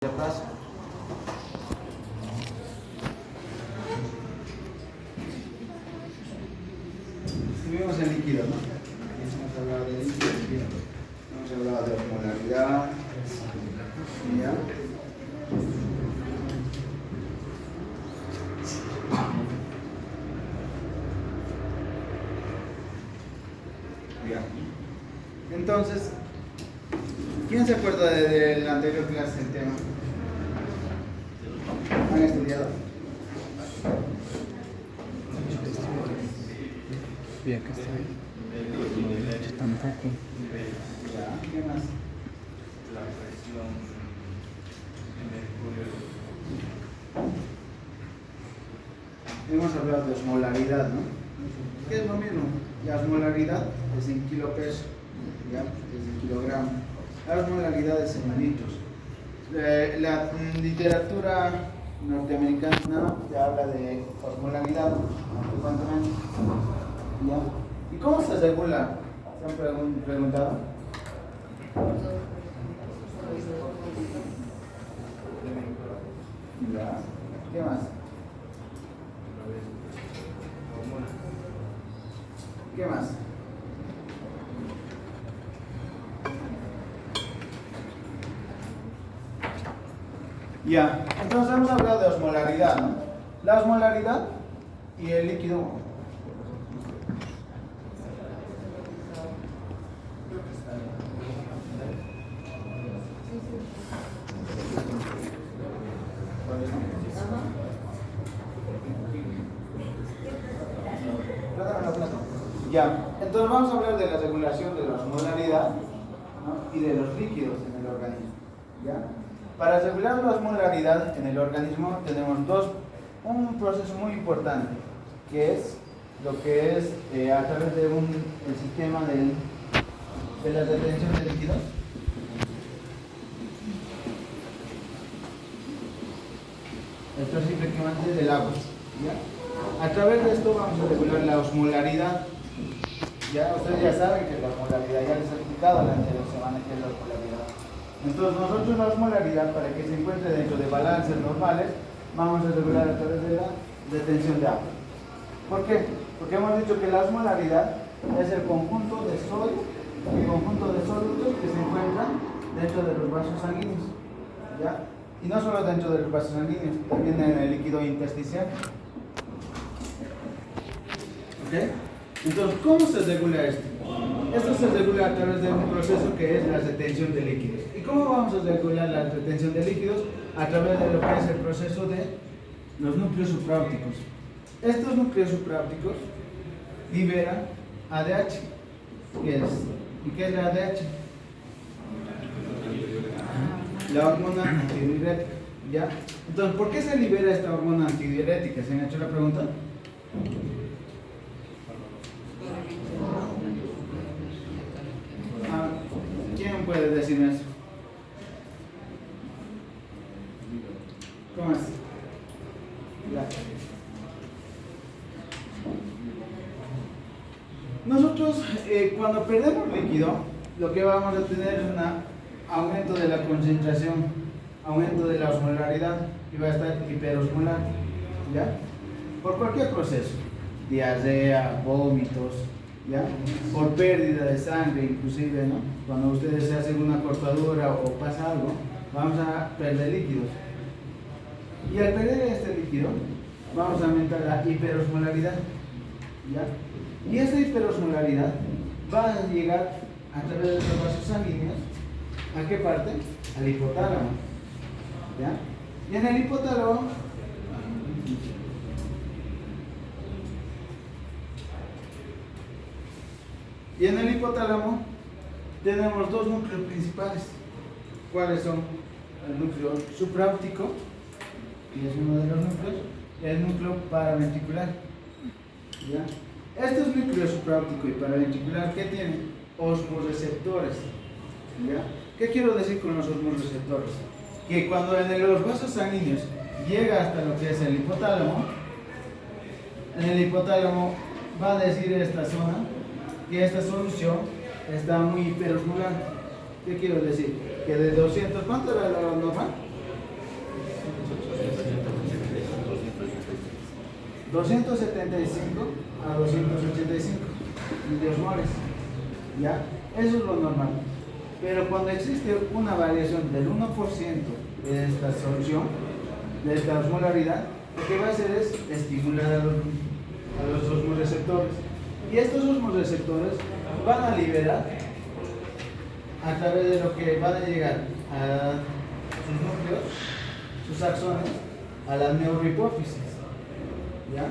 Ya pasa. Estuvimos en líquido, ¿no? Hemos hablado de líquido, hemos hablado de osmolaridad, ¿ya? Ya. Entonces, ¿quién se acuerda de la anterior clase del tema? ¿Han estudiado? Y acá está. Yo tampoco. Ya, ¿qué más? La presión en mercurio. Hemos hablado de osmolaridad, ¿no? ¿Qué es lo mismo? La osmolaridad es en kilopeso, ¿ya? Es en kilogramo. La osmolaridad es en litros. La literatura norteamericana ya habla de osmolaridad, frecuentemente, ¿ya? ¿Y cómo se regula? ¿Se han preguntado? Ya. ¿Qué más? ¿Qué más? Ya, entonces hemos hablado de osmolaridad, ¿no? La osmolaridad y el líquido. Ya, entonces vamos a hablar de la regulación de la osmolaridad, ¿no? Y de los líquidos en el organismo. ¿Ya? Para regular la osmolaridad en el organismo tenemos un proceso muy importante, que es lo que es a través de el sistema de la retención de líquidos. Esto es simplemente del agua. ¿Ya? A través de esto vamos a regular la osmolaridad. Ya ustedes ya saben que la osmolaridad ya les he explicado la anterior semana que es la osmolaridad. Entonces nosotros la osmolaridad, para que se encuentre dentro de balances normales, vamos a regular a través de la retención de agua. ¿Por qué? Porque hemos dicho que la osmolaridad es el conjunto de sólidos que se encuentran dentro de los vasos sanguíneos. ¿Ya? Y no solo dentro de los vasos sanguíneos, también en el líquido intersticial. ¿Ok? Entonces, ¿cómo se regula esto? Esto se regula a través de un proceso que es la retención de líquidos. ¿Y cómo vamos a regular la retención de líquidos? A través de lo que es el proceso de los núcleos supraópticos. Estos núcleos supraópticos liberan ADH. ¿Y qué es la ADH? La hormona antidiurética. ¿Ya? Entonces, ¿por qué se libera esta hormona antidiurética? ¿Se me ha hecho la pregunta? ¿Quién puede decirme eso? ¿Cómo es? Nosotros, cuando perdemos líquido, lo que vamos a tener es un aumento de la concentración, aumento de la osmolaridad, y va a estar hiperosmolar, ¿ya? Por cualquier proceso, diarrea, vómitos, ¿ya? Por pérdida de sangre, inclusive, ¿no? Cuando ustedes se hacen una cortadura o pasa algo, vamos a perder líquidos. Y al perder este líquido, vamos a aumentar la hiperosmolaridad, ¿ya? Y esta hiperosmolaridad va a llegar a través de los vasos sanguíneos, ¿a qué parte? Al hipotálamo, ¿ya? Y en el hipotálamo tenemos dos núcleos principales. ¿Cuáles son? El núcleo supraóptico, que es uno de los núcleos, y el núcleo paraventricular. ¿Ya? Estos núcleos supraóptico y paraventricular, ¿qué tienen? Osmoreceptores. ¿Ya? ¿Qué quiero decir con los osmoreceptores? Que cuando en los vasos sanguíneos llega hasta lo que es el hipotálamo, en el hipotálamo va a decir esta zona que esta solución está muy hiperosmolar. ¿Qué quiero decir? Que de 200, ¿cuánto era la normal? 275 a 285 miliosmoles. ¿Ya? Eso es lo normal. Pero cuando existe una variación del 1% de esta solución, de esta osmolaridad, lo que va a hacer es estimular a los osmoreceptores. Y estos osmoreceptores van a liberar a través de lo que van a llegar a sus núcleos, sus axones, a la neurohipófisis. ¿Ya?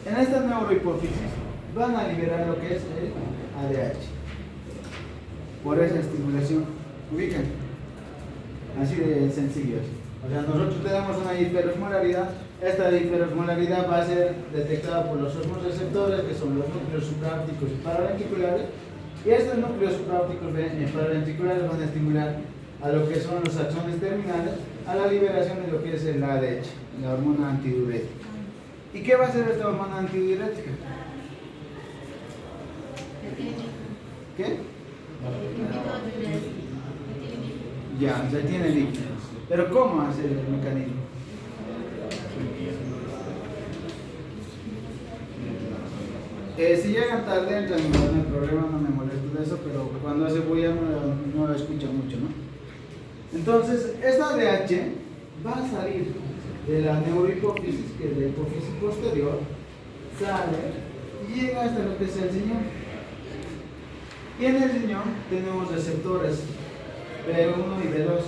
En esta neurohipófisis van a liberar lo que es el ADH. Por esa estimulación, ubican. Así de sencillo. O sea, nosotros le damos una hiperosmolaridad. Esta hiperosmolaridad va a ser detectada por los osmoreceptores, que son los núcleos supraópticos y paraventriculares. Y estos núcleos supraópticos y paraventriculares van a estimular a lo que son los axones terminales, a la liberación de lo que es el ADH, la hormona antidiurética. ¿Y qué va a hacer esta hormona antidiurética? ¿Qué? Ya, se tiene líquidos. Pero ¿cómo hace el mecanismo? Si llegan tarde, entran en el problema, no me molesto de eso, pero cuando hace bulla no lo escucho mucho, ¿no? Entonces, esta ADH va a salir de la neurohipófisis, que es la hipófisis posterior, sale y llega hasta lo que es el riñón. Y en el riñón tenemos receptores B1 y B2,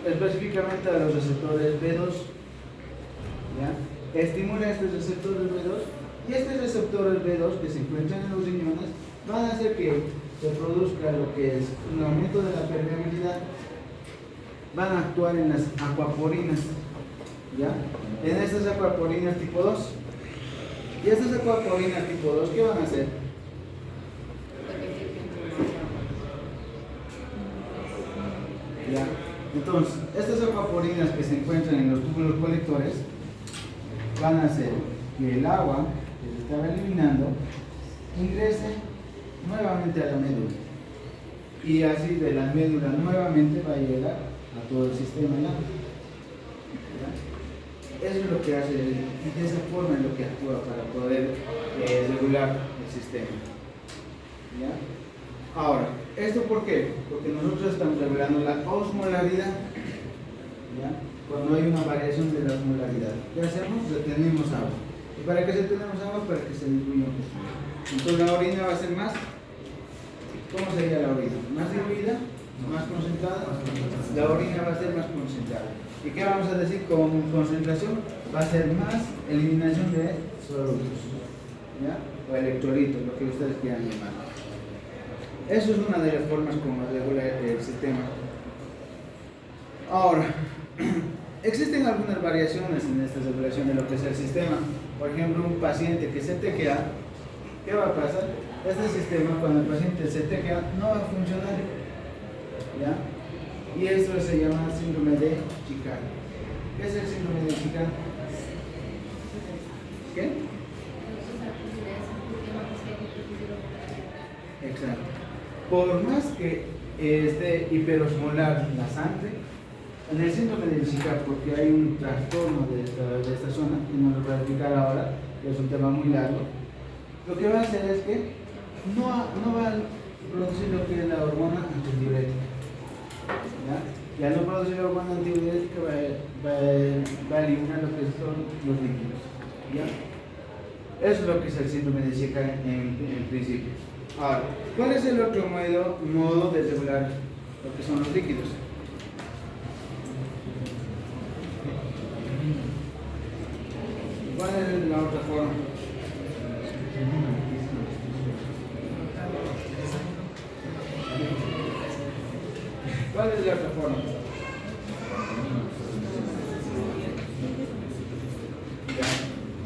específicamente a los receptores B2. ¿Ya? Estimula estos receptores B2 y estos receptores B2 que se encuentran en los riñones van a hacer que se produzca lo que es un aumento de la permeabilidad. Van a actuar en las acuaporinas, ¿ya? En estas acuaporinas tipo 2. Y estas acuaporinas tipo 2, ¿qué van a hacer? ¿Ya? Entonces, estas acuaporinas que se encuentran en los túbulos colectores van a hacer que el agua que se estaba eliminando ingrese nuevamente a la médula. Y así de la médula nuevamente va a llegar a todo el sistema del agua. Eso es lo que hace, y de esa forma es lo que actúa para poder regular el sistema. ¿Ya? Ahora, ¿esto por qué? Porque nosotros estamos regulando la osmolaridad. ¿Ya? Cuando hay una variación de la osmolaridad, ¿qué hacemos? Retenemos agua. ¿Y para qué retenemos agua? Para que se diluya un poco. Entonces la orina va a ser más. ¿Cómo sería la orina? ¿Más diluida? ¿Más concentrada? La orina va a ser más concentrada. ¿Y qué vamos a decir con concentración? Va a ser más eliminación de solutos, ¿ya? O electrolitos, lo que ustedes quieran llamar. Eso es una de las formas como regula el sistema. Ahora, existen algunas variaciones en esta regulación de lo que es el sistema. Por ejemplo, un paciente que se tequea, ¿qué va a pasar? Este sistema, cuando el paciente se tequea, no va a funcionar, ¿ya? Y eso se llama síndrome de Chicago. ¿Qué es el síndrome de Chicago? ¿Qué? Exacto. Por más que esté hiperosmolar la sangre, en el síndrome de Chicago, porque hay un trastorno de esta zona, que no lo voy a explicar ahora, que es un tema muy largo, lo que va a hacer es que no va a producir lo que es la hormona antidiurética. ¿Ya? Y al no producir la hormona antidiurética va a eliminar lo que son los líquidos. ¿Ya? Eso es lo que es el síndrome de Chicago en principio. Ahora, ¿cuál es el otro modo de regular lo que son los líquidos? ¿Cuál es la otra forma? ¿Cuál es la otra forma?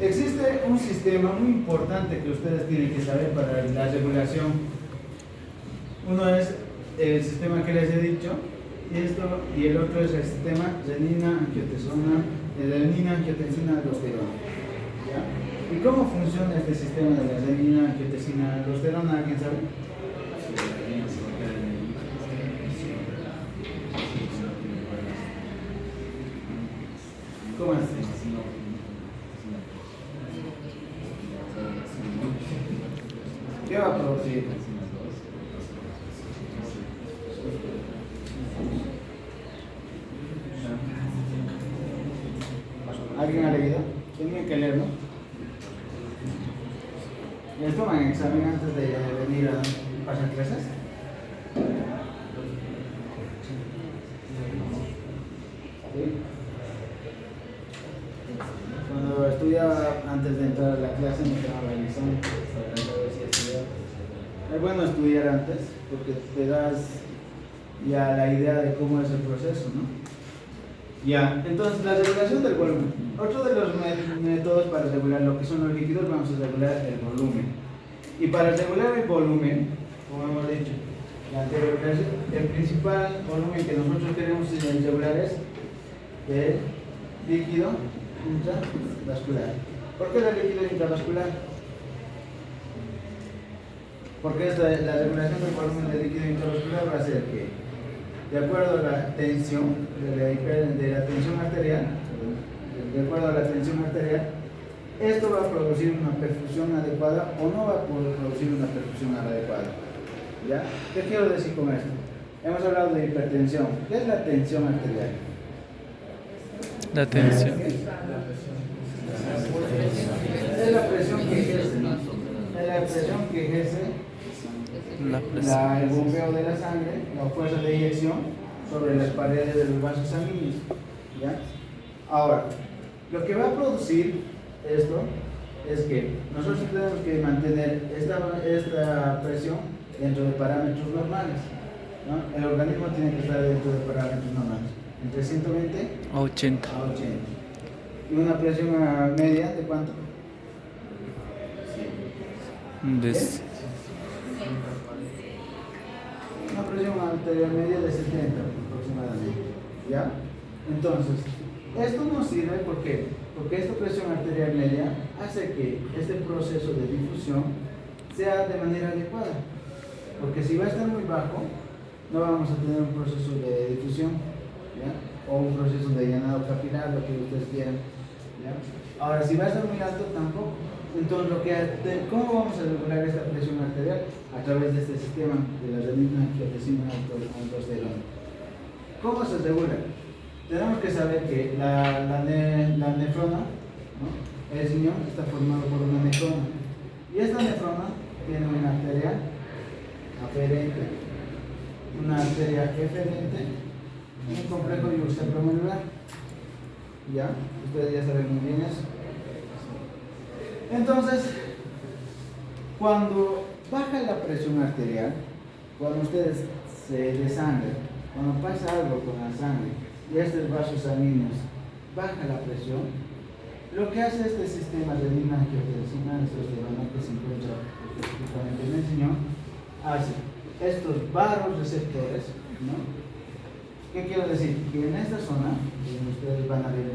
Existe un sistema muy importante que ustedes tienen que saber para la regulación. Uno es el sistema que les he dicho, y el otro es el sistema renina-angiotensina-aldosterona. ¿Y cómo funciona este sistema de la renina-angiotensina-aldosterona? ¿Alguien sabe? ¿Cómo es? ¿Alguien ha leído? Tienen que leerlo. ¿Les toman examen antes de venir a pasar clases? ¿Sí? Cuando estudiaba antes de entrar a la clase me quedaba el examen para saber si estudiaba. Es bueno estudiar antes porque te das ya la idea de cómo es el proceso, ¿no? Ya, entonces la regulación del volumen. Otro de los métodos para regular lo que son los líquidos, vamos a regular el volumen. Y para regular el volumen, como hemos dicho, el principal volumen que nosotros queremos regular es el líquido intravascular. ¿Por qué el líquido intravascular? Porque la regulación del volumen del líquido intravascular va a ser que, de acuerdo a la tensión de la tensión arterial, esto va a producir una perfusión adecuada o no va a producir una perfusión adecuada. ¿Ya? ¿Qué quiero decir con esto? Hemos hablado de hipertensión. ¿Qué es la tensión arterial? La tensión. Es la presión que ejerce, ¿no? Es la presión que ejerce el bombeo de la sangre, la fuerza de eyección sobre las paredes de los vasos sanguíneos. ¿Ya? Ahora, lo que va a producir esto es que nosotros tenemos que mantener esta presión dentro de parámetros normales, ¿no? El organismo tiene que estar dentro de parámetros normales, entre 120 a 80. a 80. ¿Y una presión media de cuánto? Una presión arterial media de 70 aproximadamente. ¿Ya? Entonces, esto nos sirve porque esta presión arterial media hace que este proceso de difusión sea de manera adecuada. Porque si va a estar muy bajo, no vamos a tener un proceso de difusión, ¿ya? O un proceso de llenado capilar, lo que ustedes quieran, ¿ya? Ahora, si va a estar muy alto, tampoco. Entonces, ¿cómo vamos a regular esta presión arterial? A través de este sistema de la renin-angiotensina aldosterona. ¿Cómo se regula? Tenemos que saber que la nefrona, ¿no? El riñón está formado por una nefrona. Y esta nefrona tiene una arteria aferente, una arteria eferente y un complejo yuxtapromedular. ¿Ya? Ustedes ya saben muy bien eso. Entonces, cuando baja la presión arterial, cuando ustedes se desangran, cuando pasa algo con la sangre y estos vasos sanguíneos baja la presión, lo que hace este sistema de renin-angiotensina aldosterona que se encuentra específicamente en el riñón, hace estos vasoreceptores, ¿no? ¿Qué quiero decir? Que en esta zona, ustedes van a ver